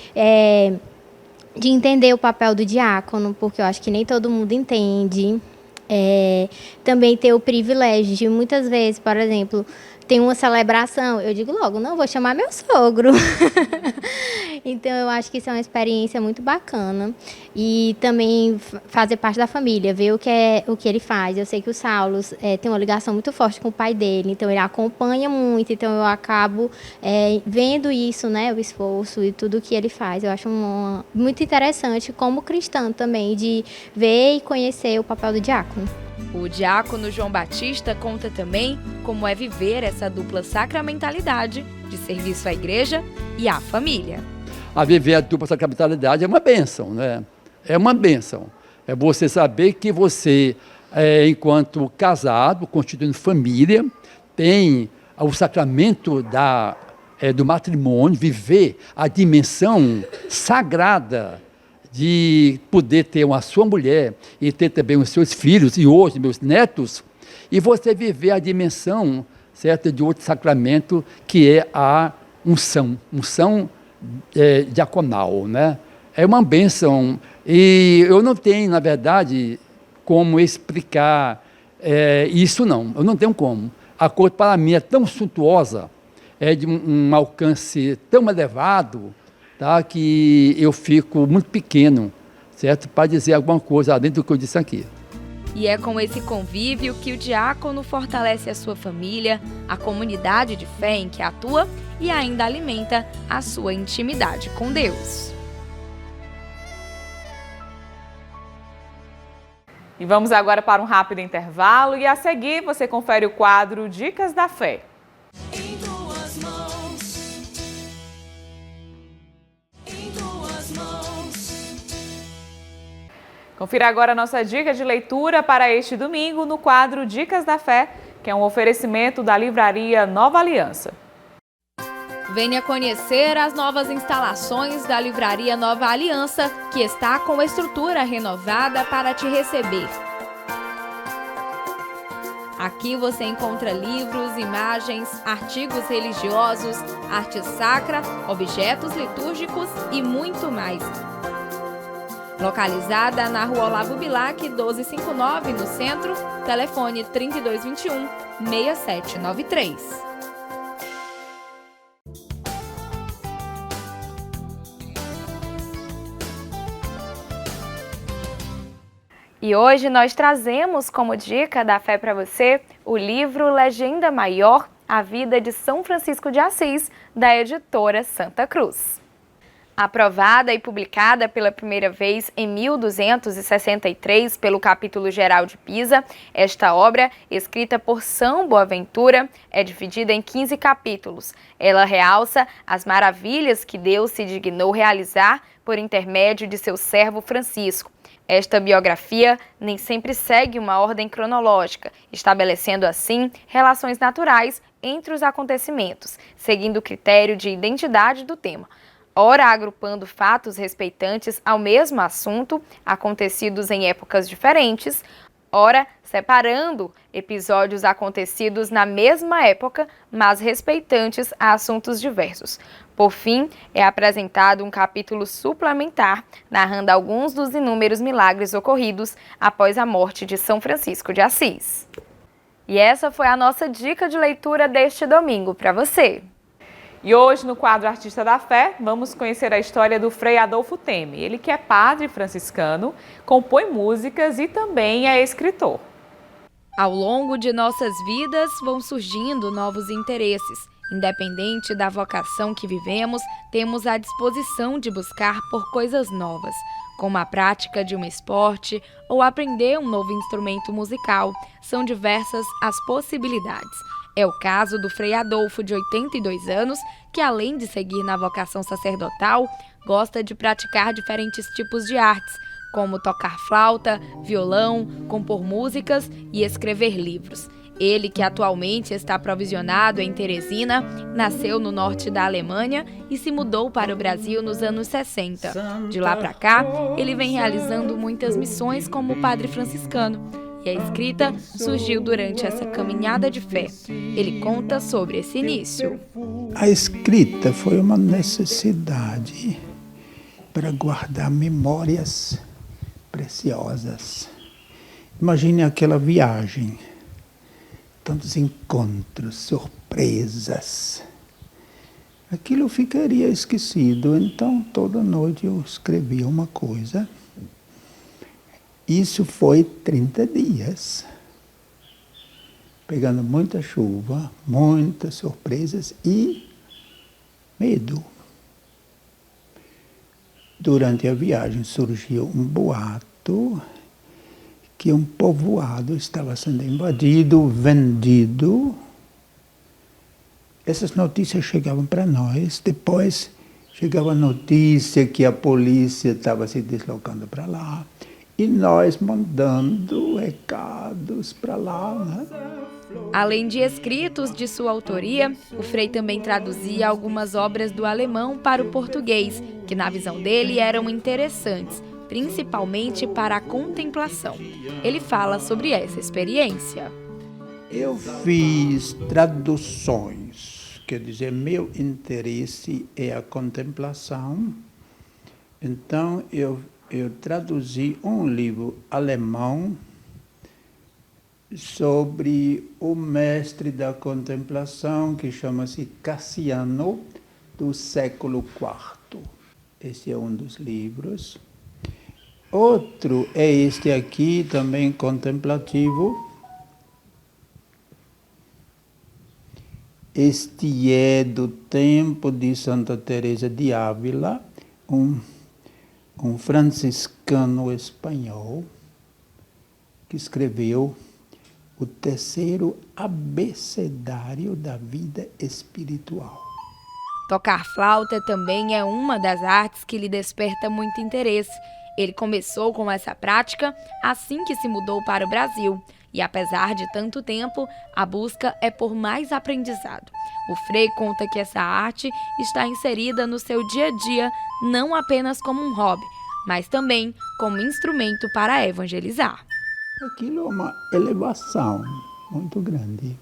de entender o papel do diácono, porque eu acho que nem todo mundo entende. Também ter o privilégio de muitas vezes, por exemplo, tem uma celebração, eu digo logo, não, vou chamar meu sogro. Então, eu acho que isso é uma experiência muito bacana. E também fazer parte da família, ver o que ele faz. Eu sei que o Saulos tem uma ligação muito forte com o pai dele, então ele acompanha muito, então eu acabo vendo isso, né, o esforço e tudo que ele faz. Eu acho muito interessante como cristã também, de ver e conhecer o papel do diácono. O diácono João Batista conta também como é viver essa dupla sacramentalidade de serviço à igreja e à família. A viver a dupla sacramentalidade é uma bênção, né? É uma bênção. É você saber que você, enquanto casado, constituindo família, tem o sacramento do matrimônio, viver a dimensão sagrada de poder ter a sua mulher e ter também os seus filhos e hoje meus netos, e você viver a dimensão, certo, de outro sacramento que é a unção diaconal, né? É uma bênção e eu não tenho, na verdade, como explicar isso não, eu não tenho como. A coisa para mim é tão suntuosa, é de um alcance tão elevado, tá, que eu fico muito pequeno, certo, para dizer alguma coisa além do que eu disse aqui. E é com esse convívio que o diácono fortalece a sua família, a comunidade de fé em que atua e ainda alimenta a sua intimidade com Deus. E vamos agora para um rápido intervalo e a seguir você confere o quadro Dicas da Fé. Confira agora a nossa dica de leitura para este domingo no quadro Dicas da Fé, que é um oferecimento da livraria Nova Aliança. Venha conhecer as novas instalações da livraria Nova Aliança, que está com estrutura renovada para te receber. Aqui você encontra livros, imagens, artigos religiosos, arte sacra, objetos litúrgicos e muito mais. Localizada na Rua Olavo Bilac, 1259, no centro, telefone 3221-6793. E hoje nós trazemos como dica da fé para você o livro Legenda Maior, A Vida de São Francisco de Assis, da editora Santa Cruz. Aprovada e publicada pela primeira vez em 1263 pelo Capítulo Geral de Pisa, esta obra, escrita por São Boaventura, é dividida em 15 capítulos. Ela realça as maravilhas que Deus se dignou realizar por intermédio de seu servo Francisco. Esta biografia nem sempre segue uma ordem cronológica, estabelecendo assim relações naturais entre os acontecimentos, seguindo o critério de identidade do tema. Ora agrupando fatos respeitantes ao mesmo assunto, acontecidos em épocas diferentes, ora separando episódios acontecidos na mesma época, mas respeitantes a assuntos diversos. Por fim, é apresentado um capítulo suplementar, narrando alguns dos inúmeros milagres ocorridos após a morte de São Francisco de Assis. E essa foi a nossa dica de leitura deste domingo para você. E hoje, no quadro Artista da Fé, vamos conhecer a história do Frei Adolfo Teme. Ele que é padre franciscano, compõe músicas e também é escritor. Ao longo de nossas vidas vão surgindo novos interesses. Independente da vocação que vivemos, temos a disposição de buscar por coisas novas, como a prática de um esporte ou aprender um novo instrumento musical. São diversas as possibilidades. É o caso do Frei Adolfo, de 82 anos, que além de seguir na vocação sacerdotal, gosta de praticar diferentes tipos de artes, como tocar flauta, violão, compor músicas e escrever livros. Ele, que atualmente está provisionado em Teresina, nasceu no norte da Alemanha e se mudou para o Brasil nos anos 60. De lá para cá, ele vem realizando muitas missões como padre franciscano. E a escrita surgiu durante essa caminhada de fé. Ele conta sobre esse início. A escrita foi uma necessidade para guardar memórias preciosas. Imagine aquela viagem, tantos encontros, surpresas. Aquilo ficaria esquecido, então toda noite eu escrevia uma coisa. Isso foi 30 dias, pegando muita chuva, muitas surpresas e medo. Durante a viagem surgiu um boato que um povoado estava sendo invadido, vendido. Essas notícias chegavam para nós, depois chegava a notícia que a polícia estava se deslocando para lá. E nós mandando recados para lá, né? Além de escritos de sua autoria, o Frei também traduzia algumas obras do alemão para o português, que na visão dele eram interessantes, principalmente para a contemplação. Ele fala sobre essa experiência. Eu fiz traduções, quer dizer, meu interesse é a contemplação, então eu traduzi um livro alemão sobre o mestre da contemplação, que chama-se Cassiano, do século IV. Esse é um dos livros. Outro é este aqui, também contemplativo. Este é do tempo de Santa Teresa de Ávila, um franciscano espanhol que escreveu o terceiro abecedário da vida espiritual. Tocar flauta também é uma das artes que lhe desperta muito interesse. Ele começou com essa prática assim que se mudou para o Brasil. E apesar de tanto tempo, a busca é por mais aprendizado. O Frei conta que essa arte está inserida no seu dia a dia, não apenas como um hobby, mas também como instrumento para evangelizar. Aquilo é uma elevação muito grande.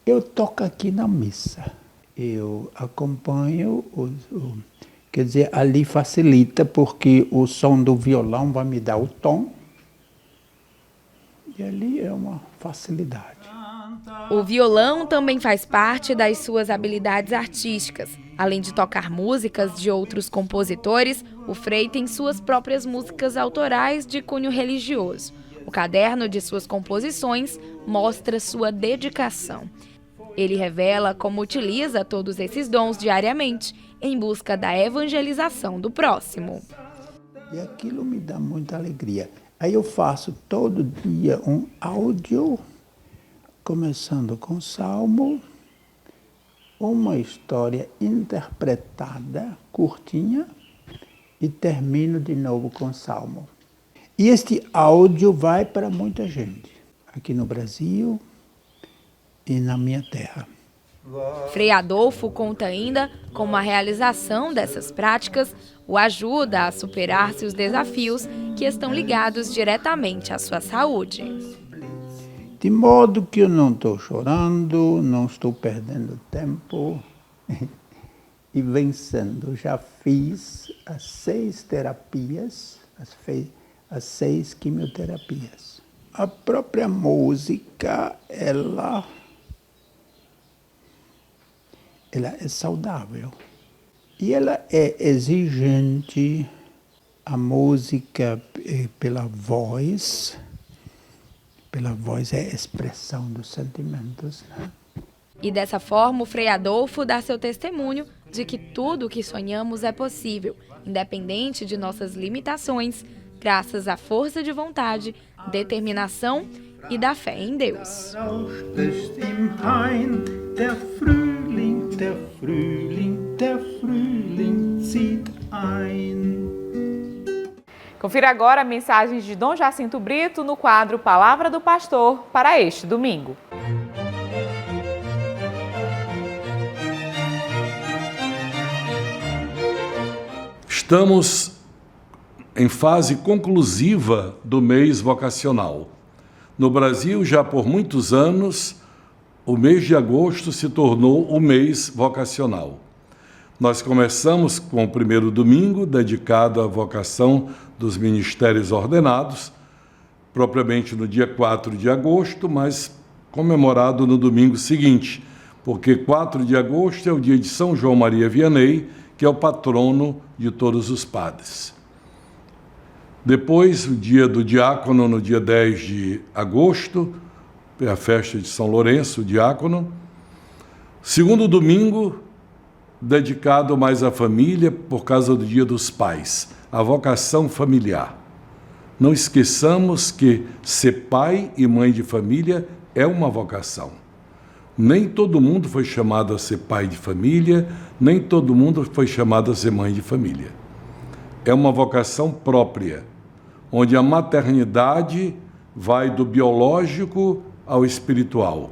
Eu toco aqui na missa. Eu acompanho, quer dizer, ali facilita, porque o som do violão vai me dar o tom. E ali é uma facilidade. O violão também faz parte das suas habilidades artísticas. Além de tocar músicas de outros compositores, o Frei tem suas próprias músicas autorais de cunho religioso. O caderno de suas composições mostra sua dedicação. Ele revela como utiliza todos esses dons diariamente, em busca da evangelização do próximo. E aquilo me dá muita alegria. Aí eu faço todo dia um áudio, começando com salmo, uma história interpretada, curtinha, e termino de novo com salmo. E este áudio vai para muita gente, aqui no Brasil e na minha terra. Frei Adolfo conta ainda como a realização dessas práticas o ajuda a superar seus desafios que estão ligados diretamente à sua saúde. De modo que eu não estou chorando, não estou perdendo tempo e vencendo. Já fiz as 6 terapias, as 6 quimioterapias. a própria música, ela é saudável. E ela é exigente, a música pela voz é a expressão dos sentimentos, né? E dessa forma, o Frei Adolfo dá seu testemunho de que tudo o que sonhamos é possível, independente de nossas limitações, graças à força de vontade, determinação e da fé em Deus. Der Frühling zieht ein. Confira agora mensagens de Dom Jacinto Brito no quadro Palavra do Pastor para este domingo. Estamos em fase conclusiva do mês vocacional. No Brasil, já por muitos anos, o mês de agosto se tornou o mês vocacional. Nós começamos com o primeiro domingo, dedicado à vocação dos ministérios ordenados, propriamente no dia 4 de agosto, mas comemorado no domingo seguinte, porque 4 de agosto é o dia de São João Maria Vianney, que é o patrono de todos os padres. Depois, o dia do diácono, no dia 10 de agosto, é a festa de São Lourenço, o diácono. Segundo domingo, dedicado mais à família, por causa do Dia dos Pais, a vocação familiar. Não esqueçamos que ser pai e mãe de família é uma vocação. Nem todo mundo foi chamado a ser pai de família, nem todo mundo foi chamado a ser mãe de família. É uma vocação própria, onde a maternidade vai do biológico ao espiritual,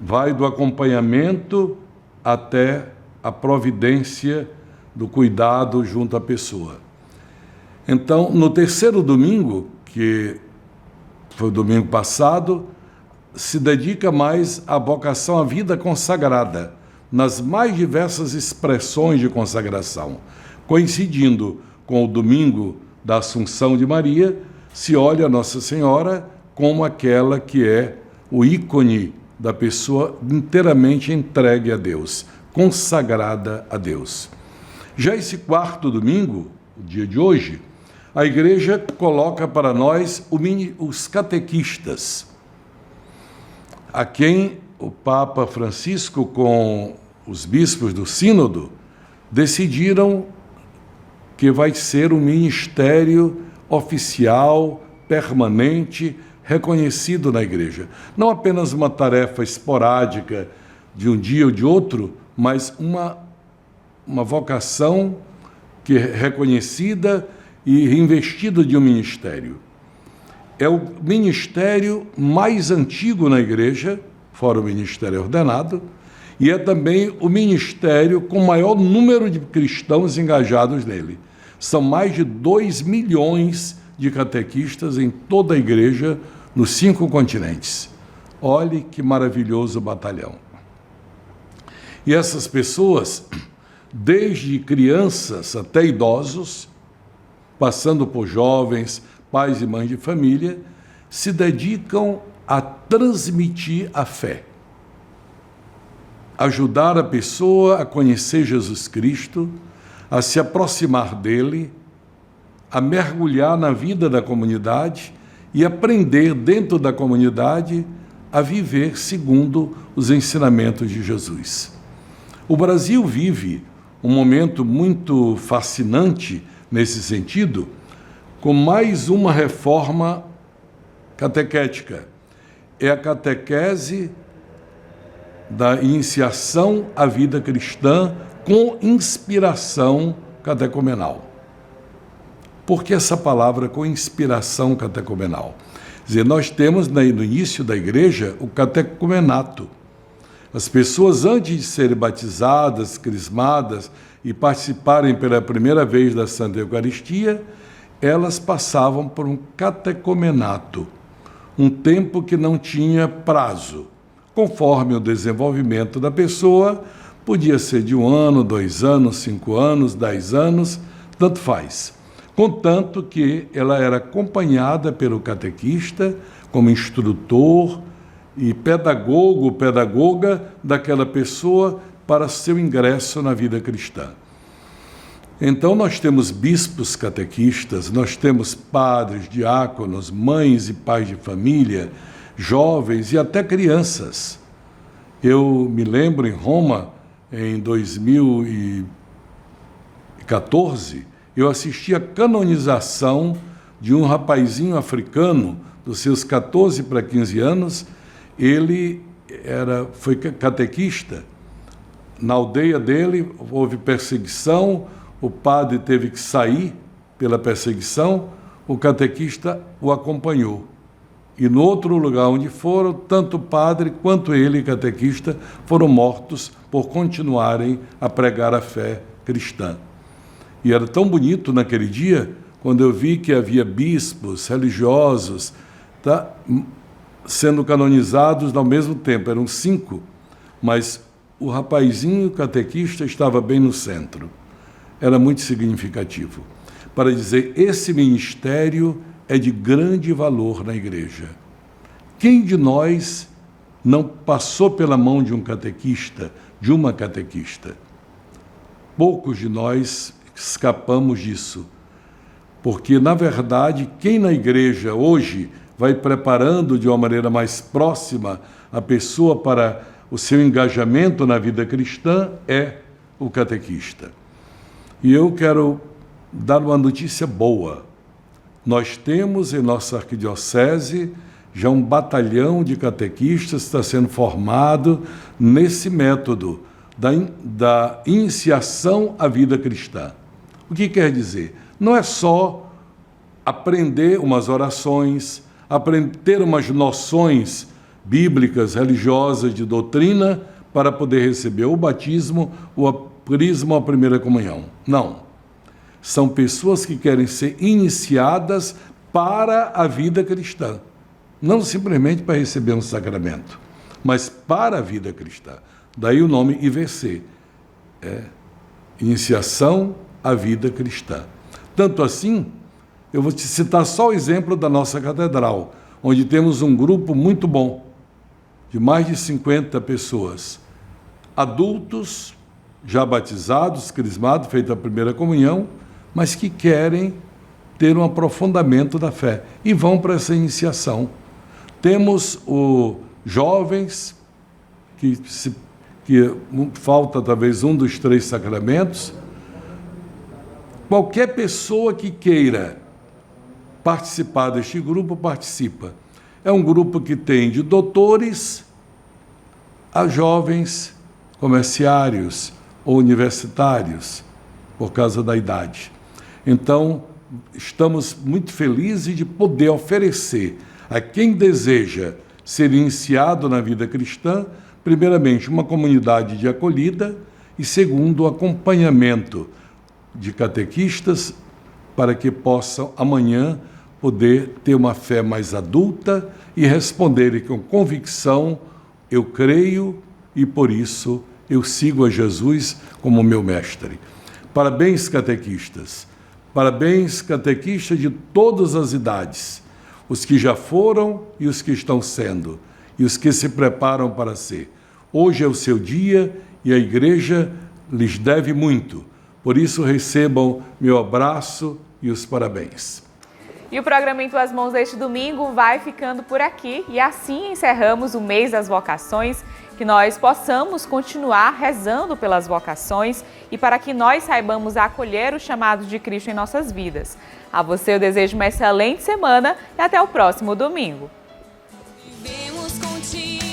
vai do acompanhamento até a providência do cuidado junto à pessoa. Então, no terceiro domingo, que foi o domingo passado, se dedica mais à vocação à vida consagrada, nas mais diversas expressões de consagração. Coincidindo com o domingo da Assunção de Maria, se olha a Nossa Senhora como aquela que é o ícone da pessoa inteiramente entregue a Deus, consagrada a Deus. Já esse quarto domingo, o dia de hoje, a Igreja coloca para nós os catequistas, a quem o Papa Francisco, com os bispos do Sínodo, decidiram que vai ser um ministério oficial, permanente, reconhecido na Igreja. Não apenas uma tarefa esporádica de um dia ou de outro, mas uma vocação que é reconhecida e reinvestida de um ministério. É o ministério mais antigo na Igreja, fora o ministério ordenado, e é também o ministério com maior número de cristãos engajados nele. São mais de 2 milhões de catequistas em toda a Igreja, nos 5 continentes. Olhe que maravilhoso batalhão. E essas pessoas, desde crianças até idosos, passando por jovens, pais e mães de família, se dedicam a transmitir a fé. Ajudar a pessoa a conhecer Jesus Cristo, a se aproximar dele, a mergulhar na vida da comunidade e aprender dentro da comunidade a viver segundo os ensinamentos de Jesus. O Brasil vive um momento muito fascinante nesse sentido, com mais uma reforma catequética. É a catequese da iniciação à vida cristã com inspiração catecumenal. Por que essa palavra com inspiração catecumenal? Quer dizer, nós temos no início da Igreja o catecumenato. As pessoas, antes de serem batizadas, crismadas e participarem pela primeira vez da Santa Eucaristia, elas passavam por um catecumenato, um tempo que não tinha prazo. Conforme o desenvolvimento da pessoa, podia ser de 1 ano, 2 anos, 5 anos, 10 anos, tanto faz. contanto que ela era acompanhada pelo catequista como instrutor e pedagogo, pedagoga daquela pessoa para seu ingresso na vida cristã. Então nós temos bispos catequistas, nós temos padres, diáconos, mães e pais de família, jovens e até crianças. Eu me lembro em Roma, em 2014, eu assisti a canonização de um rapazinho africano, dos seus 14 para 15 anos. Ele foi catequista. Na aldeia dele houve perseguição, o padre teve que sair pela perseguição, o catequista o acompanhou. E no outro lugar onde foram, tanto o padre quanto ele, catequista, foram mortos por continuarem a pregar a fé cristã. E era tão bonito naquele dia, quando eu vi que havia bispos, religiosos, sendo canonizados ao mesmo tempo. Eram 5, mas o rapazinho catequista estava bem no centro. Era muito significativo, para dizer, esse ministério é de grande valor na igreja. Quem de nós não passou pela mão de um catequista, de uma catequista? Poucos de nós escapamos disso, porque, na verdade, quem na igreja hoje vai preparando de uma maneira mais próxima a pessoa para o seu engajamento na vida cristã é o catequista. E eu quero dar uma notícia boa. Nós temos em nossa arquidiocese já um batalhão de catequistas que está sendo formado nesse método da iniciação à vida cristã. O que quer dizer? Não é só aprender umas orações, aprender umas noções bíblicas, religiosas, de doutrina, para poder receber o batismo, o crisma ou a primeira comunhão. Não. São pessoas que querem ser iniciadas para a vida cristã. Não simplesmente para receber um sacramento, mas para a vida cristã. Daí o nome IVC, Iniciação à Vida Cristã. Tanto assim, eu vou te citar só o exemplo da nossa catedral, onde temos um grupo muito bom, de mais de 50 pessoas, adultos, já batizados, crismados, feita a primeira comunhão, mas que querem ter um aprofundamento da fé e vão para essa iniciação. Temos os jovens, que falta talvez um dos 3 sacramentos. Qualquer pessoa que queira participar deste grupo, participa. É um grupo que tem de doutores a jovens comerciários ou universitários, por causa da idade. Então, estamos muito felizes de poder oferecer a quem deseja ser iniciado na vida cristã, primeiramente, uma comunidade de acolhida e, segundo, o acompanhamento de catequistas para que possam, amanhã, poder ter uma fé mais adulta e responderem com convicção: eu creio e, por isso, eu sigo a Jesus como meu mestre. Parabéns, catequistas. Parabéns, catequistas de todas as idades, os que já foram e os que estão sendo, e os que se preparam para ser. Hoje é o seu dia e a igreja lhes deve muito. Por isso, recebam meu abraço e os parabéns. E o programa Em Tuas Mãos deste domingo vai ficando por aqui. E assim encerramos o mês das vocações, que nós possamos continuar rezando pelas vocações e para que nós saibamos acolher o chamado de Cristo em nossas vidas. A você eu desejo uma excelente semana e até o próximo domingo. Vivemos contigo.